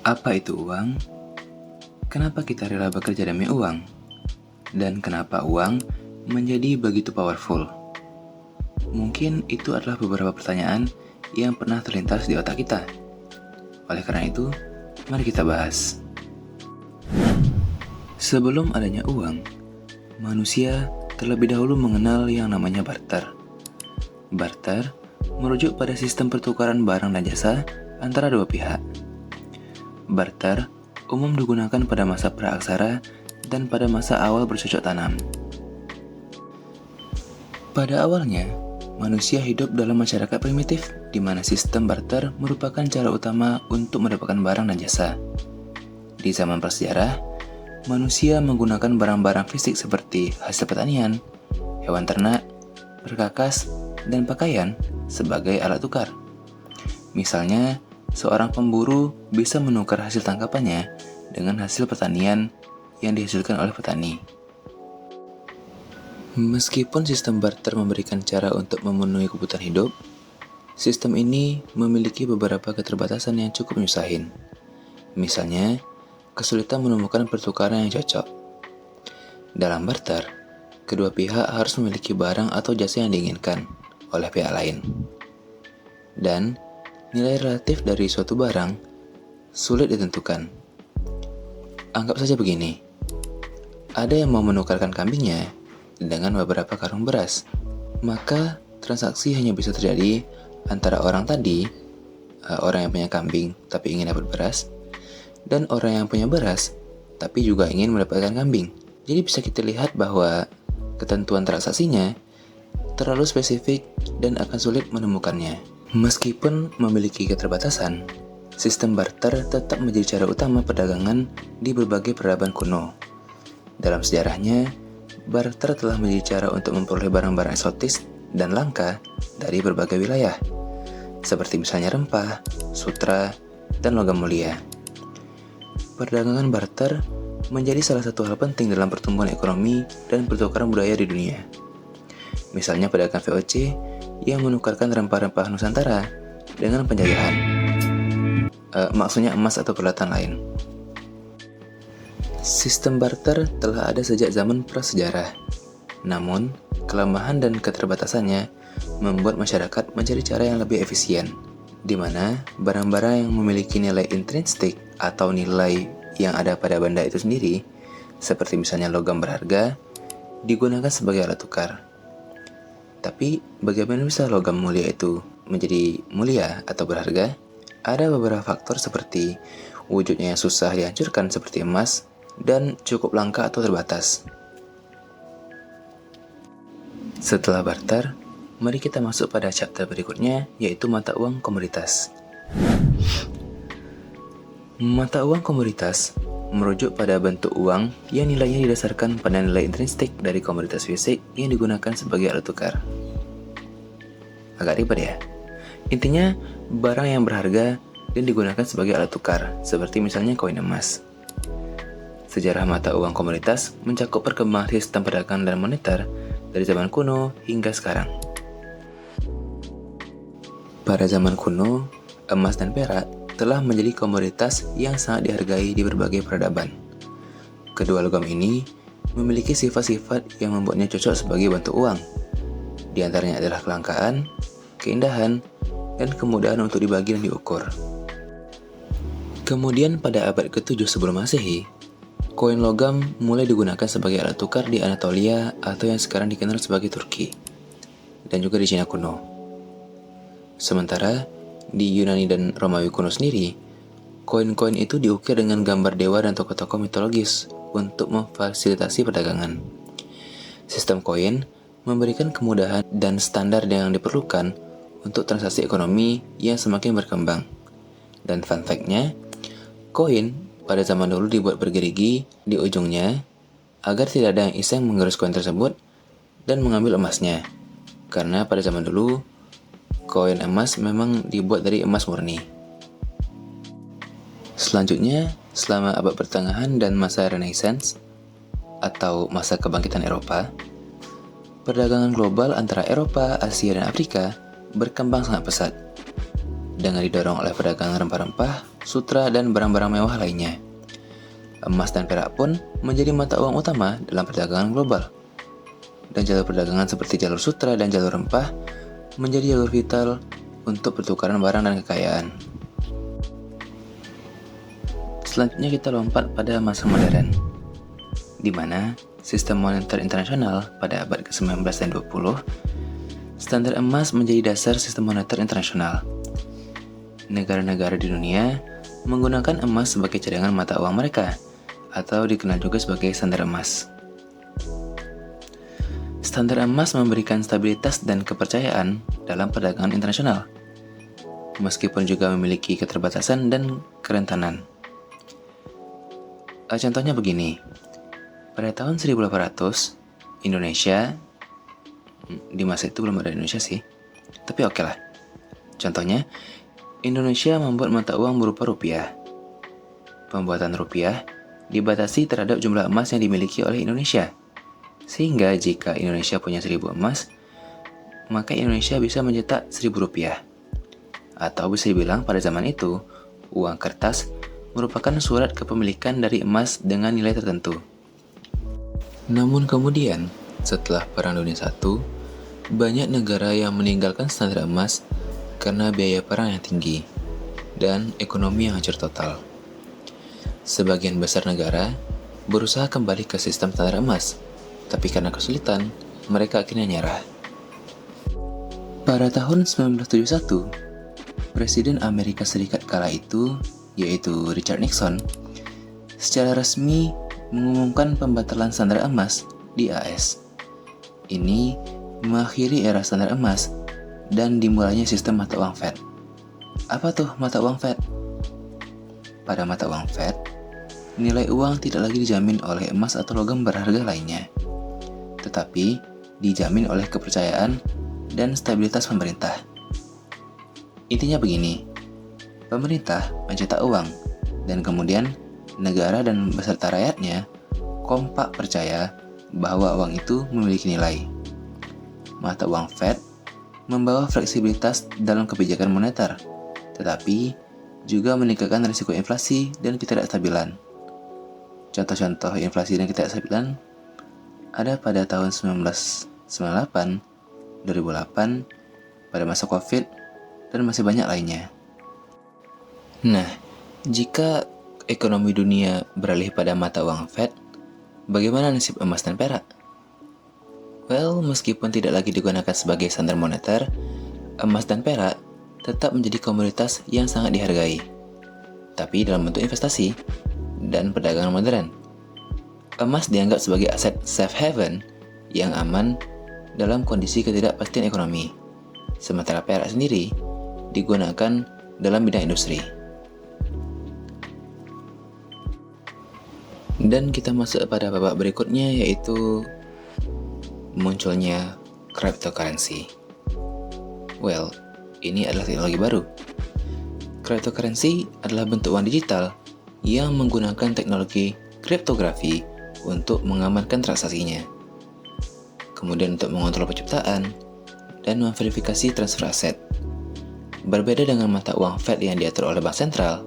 Apa itu uang? Kenapa kita rela bekerja demi uang? Dan kenapa uang menjadi begitu powerful? Mungkin itu adalah beberapa pertanyaan yang pernah terlintas di otak kita. Oleh karena itu, mari kita bahas. Sebelum adanya uang, manusia terlebih dahulu mengenal yang namanya barter. Barter merujuk pada sistem pertukaran barang dan jasa antara dua pihak. Barter umum digunakan pada masa praaksara dan pada masa awal bercocok tanam. Pada awalnya, manusia hidup dalam masyarakat primitif di mana sistem barter merupakan cara utama untuk mendapatkan barang dan jasa. Di zaman prasejarah, manusia menggunakan barang-barang fisik seperti hasil pertanian, hewan ternak, perkakas, dan pakaian sebagai alat tukar. Misalnya, seorang pemburu bisa menukar hasil tangkapannya dengan hasil pertanian yang dihasilkan oleh petani. Meskipun sistem barter memberikan cara untuk memenuhi kebutuhan hidup, sistem ini memiliki beberapa keterbatasan yang cukup menyusahin. Misalnya, kesulitan menemukan pertukaran yang cocok. Dalam barter, kedua pihak harus memiliki barang atau jasa yang diinginkan oleh pihak lain. Dan nilai relatif dari suatu barang sulit ditentukan. Anggap saja begini, ada yang mau menukarkan kambingnya dengan beberapa karung beras, maka transaksi hanya bisa terjadi antara orang tadi, orang yang punya kambing tapi ingin dapat beras, dan orang yang punya beras tapi juga ingin mendapatkan kambing. Jadi bisa kita lihat bahwa ketentuan transaksinya terlalu spesifik dan akan sulit menemukannya. Meskipun memiliki keterbatasan, sistem barter tetap menjadi cara utama perdagangan di berbagai peradaban kuno. Dalam sejarahnya, barter telah menjadi cara untuk memperoleh barang-barang eksotis dan langka dari berbagai wilayah, seperti misalnya rempah, sutra, dan logam mulia. Perdagangan barter menjadi salah satu hal penting dalam pertumbuhan ekonomi dan pertukaran budaya di dunia. Misalnya pedagang VOC yang menukarkan rempah-rempah Nusantara dengan penjajahan. Maksudnya emas atau peralatan lain. Sistem barter telah ada sejak zaman prasejarah. Namun, kelemahan dan keterbatasannya membuat masyarakat mencari cara yang lebih efisien, di mana barang-barang yang memiliki nilai intrinsik atau nilai yang ada pada benda itu sendiri, seperti misalnya logam berharga, digunakan sebagai alat tukar. Tapi, bagaimana bisa logam mulia itu menjadi mulia atau berharga? Ada beberapa faktor seperti wujudnya yang susah dihancurkan seperti emas dan cukup langka atau terbatas. Setelah barter, mari kita masuk pada chapter berikutnya, yaitu mata uang komoditas. Mata uang komoditas merujuk pada bentuk uang yang nilainya didasarkan pada nilai intrinsik dari komoditas fisik yang digunakan sebagai alat tukar. Agak ribet ya? Intinya, barang yang berharga dan digunakan sebagai alat tukar, seperti misalnya koin emas. Sejarah mata uang komoditas mencakup perkembangan sistem perdagangan dan moneter dari zaman kuno hingga sekarang. Pada zaman kuno, emas dan perak telah menjadi komoditas yang sangat dihargai di berbagai peradaban. Kedua logam ini memiliki sifat-sifat yang membuatnya cocok sebagai bentuk uang. Di antaranya adalah kelangkaan, keindahan, dan kemudahan untuk dibagi dan diukur. Kemudian pada abad ke-7 sebelum Masehi, koin logam mulai digunakan sebagai alat tukar di Anatolia atau yang sekarang dikenal sebagai Turki, dan juga di Cina kuno. Sementara di Yunani dan Romawi kuno sendiri, koin-koin itu diukir dengan gambar dewa dan tokoh-tokoh mitologis untuk memfasilitasi perdagangan. Sistem koin memberikan kemudahan dan standar yang diperlukan untuk transaksi ekonomi yang semakin berkembang. Dan fun fact-nya, koin pada zaman dulu dibuat bergerigi di ujungnya agar tidak ada yang iseng menggerus koin tersebut dan mengambil emasnya. Karena pada zaman dulu, koin emas memang dibuat dari emas murni. Selanjutnya, selama abad pertengahan dan masa Renaissance atau masa kebangkitan Eropa, perdagangan global antara Eropa, Asia, dan Afrika berkembang sangat pesat. dengan didorong oleh perdagangan rempah-rempah, sutra, dan barang-barang mewah lainnya. Emas dan perak pun menjadi mata uang utama dalam perdagangan global. Dan jalur perdagangan seperti jalur sutra dan jalur rempah menjadi jalur vital untuk pertukaran barang dan kekayaan. Selanjutnya kita lompat pada masa modern, di mana sistem moneter internasional pada abad ke-19 dan 20, standar emas menjadi dasar sistem moneter internasional. Negara-negara di dunia menggunakan emas sebagai cadangan mata uang mereka, atau dikenal juga sebagai standar emas. Standar emas memberikan stabilitas dan kepercayaan dalam perdagangan internasional, meskipun juga memiliki keterbatasan dan kerentanan. Contohnya begini, pada tahun 1800, Indonesia, di masa itu belum ada Indonesia sih, tapi oke lah. Contohnya, Indonesia membuat mata uang berupa rupiah. Pembuatan rupiah dibatasi terhadap jumlah emas yang dimiliki oleh Indonesia. Sehingga jika Indonesia punya 1000 emas, maka Indonesia bisa mencetak 1000 rupiah. Atau bisa dibilang pada zaman itu, uang kertas merupakan surat kepemilikan dari emas dengan nilai tertentu. Namun kemudian, setelah Perang Dunia I, banyak negara yang meninggalkan standar emas karena biaya perang yang tinggi dan ekonomi yang hancur total. Sebagian besar negara berusaha kembali ke sistem standar emas, tapi karena kesulitan, mereka akhirnya nyerah. Pada tahun 1971, Presiden Amerika Serikat kala itu, yaitu Richard Nixon, secara resmi mengumumkan pembatalan standar emas di AS. Ini mengakhiri era standar emas dan dimulainya sistem mata uang Fed. Apa tuh mata uang Fed? Pada mata uang Fed, nilai uang tidak lagi dijamin oleh emas atau logam berharga lainnya, tetapi dijamin oleh kepercayaan dan stabilitas pemerintah. Intinya begini, pemerintah mencetak uang, dan kemudian negara dan beserta rakyatnya kompak percaya bahwa uang itu memiliki nilai. Mata uang Fed membawa fleksibilitas dalam kebijakan moneter, tetapi juga meningkatkan risiko inflasi dan ketidakstabilan. Contoh-contoh inflasi dan ketidakstabilan ada pada tahun 1998, 2008, pada masa Covid, dan masih banyak lainnya. Nah, jika ekonomi dunia beralih pada mata uang Fed, bagaimana nasib emas dan perak? Well, meskipun tidak lagi digunakan sebagai standar moneter, emas dan perak tetap menjadi komoditas yang sangat dihargai, tapi dalam bentuk investasi dan perdagangan modern. Emas dianggap sebagai aset safe haven yang aman dalam kondisi ketidakpastian ekonomi, sementara perak sendiri digunakan dalam bidang industri. Dan kita masuk pada babak berikutnya, yaitu munculnya cryptocurrency. Well, ini adalah teknologi baru. Cryptocurrency adalah bentuk uang digital yang menggunakan teknologi kriptografi untuk mengamankan transaksinya, kemudian untuk mengontrol penciptaan dan memverifikasi transfer aset. Berbeda dengan mata uang Fed yang diatur oleh bank sentral,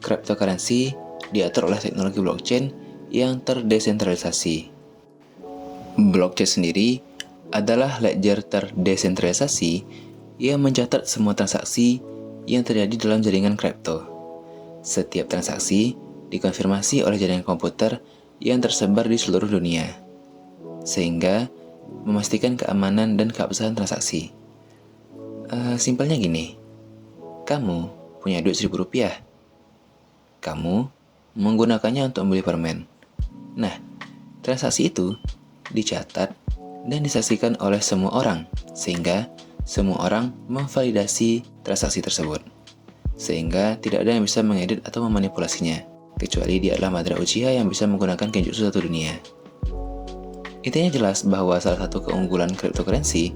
cryptocurrency diatur oleh teknologi blockchain yang terdesentralisasi. Blockchain sendiri adalah ledger terdesentralisasi yang mencatat semua transaksi yang terjadi dalam jaringan kripto. Setiap transaksi dikonfirmasi oleh jaringan komputer yang tersebar di seluruh dunia, sehingga memastikan keamanan dan keabsahan transaksi. Simpelnya gini, kamu punya duit 1000 rupiah. Kamu menggunakannya untuk membeli permen. Nah, transaksi itu dicatat dan disaksikan oleh semua orang, sehingga semua orang memvalidasi transaksi tersebut, sehingga tidak ada yang bisa mengedit atau memanipulasinya, kecuali dia adalah Madara Uchiha yang bisa menggunakan Genjutsu satu dunia. Intinya jelas bahwa salah satu keunggulan cryptocurrency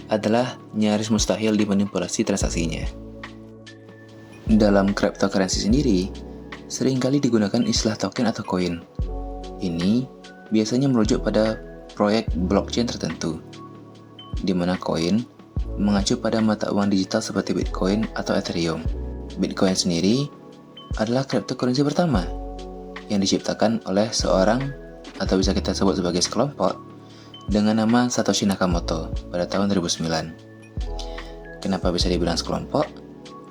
adalah nyaris mustahil dimanipulasi transaksinya. Dalam cryptocurrency sendiri, seringkali digunakan istilah token atau koin. Ini biasanya merujuk pada proyek blockchain tertentu, di mana koin mengacu pada mata uang digital seperti Bitcoin atau Ethereum. Bitcoin sendiri adalah cryptocurrency pertama yang diciptakan oleh seorang atau bisa kita sebut sebagai sekelompok dengan nama Satoshi Nakamoto pada tahun 2009. Kenapa bisa dibilang sekelompok?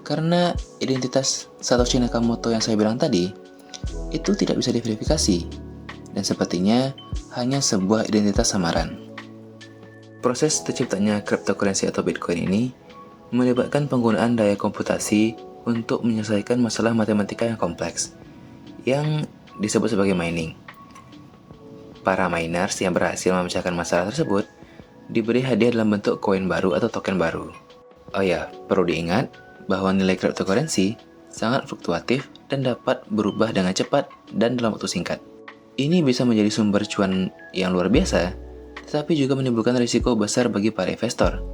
Karena identitas Satoshi Nakamoto yang saya bilang tadi itu tidak bisa diverifikasi dan sepertinya hanya sebuah identitas samaran. Proses terciptanya cryptocurrency atau Bitcoin ini melibatkan penggunaan daya komputasi untuk menyelesaikan masalah matematika yang kompleks yang disebut sebagai mining. Para miners yang berhasil memecahkan masalah tersebut diberi hadiah dalam bentuk koin baru atau token baru. Oh ya, perlu diingat bahwa nilai cryptocurrency sangat fluktuatif dan dapat berubah dengan cepat dan dalam waktu singkat. Ini bisa menjadi sumber cuan yang luar biasa, tetapi juga menimbulkan risiko besar bagi para investor.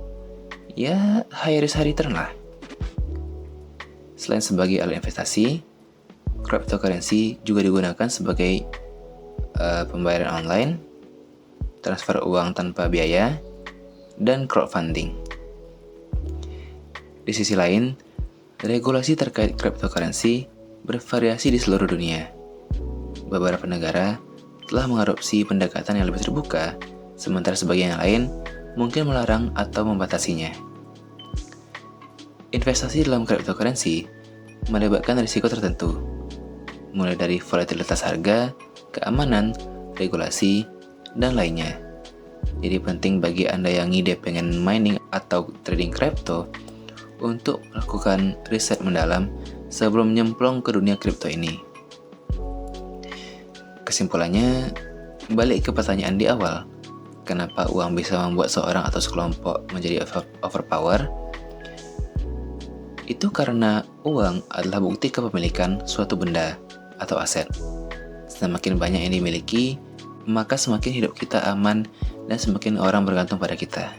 Ya, high risk high return lah. Selain sebagai alat investasi, cryptocurrency juga digunakan sebagai pembayaran online, transfer uang tanpa biaya, dan crowdfunding. Di sisi lain, regulasi terkait cryptocurrency bervariasi di seluruh dunia. Beberapa negara telah mengadopsi pendekatan yang lebih terbuka, sementara sebagian yang lain mungkin melarang atau membatasinya. Investasi dalam cryptocurrency melibatkan risiko tertentu, mulai dari volatilitas harga, keamanan, regulasi, dan lainnya. Jadi penting bagi Anda yang ngide pengen mining atau trading crypto untuk melakukan riset mendalam sebelum nyemplung ke dunia kripto ini. Kesimpulannya, balik ke pertanyaan di awal, kenapa uang bisa membuat seorang atau sekelompok menjadi overpower? Itu karena uang adalah bukti kepemilikan suatu benda atau aset. Semakin banyak yang dimiliki, maka semakin hidup kita aman dan semakin orang bergantung pada kita.